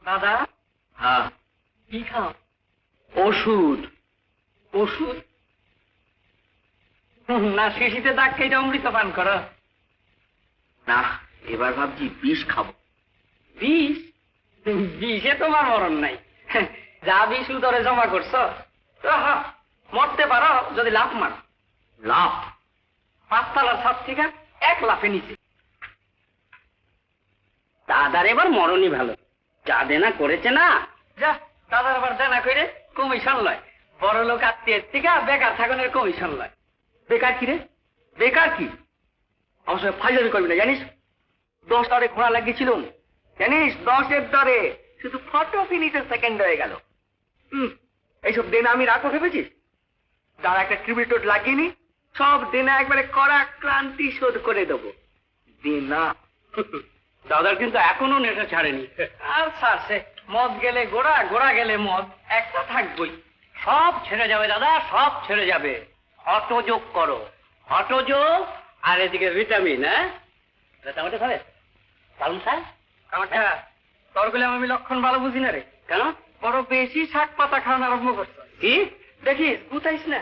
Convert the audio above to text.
দাদা। হ্যাঁ। কি খাও? ওষুধ। ওষুধ? না শিশিতে দাগ কেটে অমৃত পান করো? না, এবার ভাবছি বিষ খাবো। বিষ? বিষে তোমার মরণ নাই। যা বিষ উদরে জমা করছো, মরতে পারো যদি লাফ মারো। লাফ? 5 তলার ছাদ থেকে 1 লাফে নিচে। দাদার এবার মরণই ভালো, যা দেনা করেছে না। যা, দাদার আবার দেনা করে কমিশন লয়। বড় লোক আত্মীয়ের থেকে বেকার থাকনের কমিশন লয়। বেকার কি রে? বেকার কি? আমার সঙ্গে ফাইজারি করবি না, জানিস? 10 দরে ঘোড়া লাগিয়েছিল, জানিস? 10-এর দরে শুধু ফটো ফিনিশের সেকেন্ড হয়ে গেল। এইসব দেনা আমি রাখবো ভেবেছিস? দাঁড়া, একটা ট্রিবিউট লাগিয়ে নি, সব দেনা একবারে কড়া ক্রান্তি শোধ করে দেবো। দেনা দাদার কিন্তু এখনো নেশা ছাড়েনি। আর ছাড়ছে, মদ গেলে গোড়া, গোড়া গেলে মদ, একটা থাকবই। সব ছেড়ে যাবে দাদা, সব ছেড়ে যাবে। হঠযোগ করো, হঠযোগ। আর এদিকে ভিটামিন। হ্যাঁ, মোটামুটি খাবে পালন স্যার? কামাঠা, তোর গুলো আমি লক্ষণ ভালো বুঝি না রে। কেন? বড় বেশি শাক পাতা খাওয়ানো আরম্ভ করছো। কি দেখিস বুঝাইস না?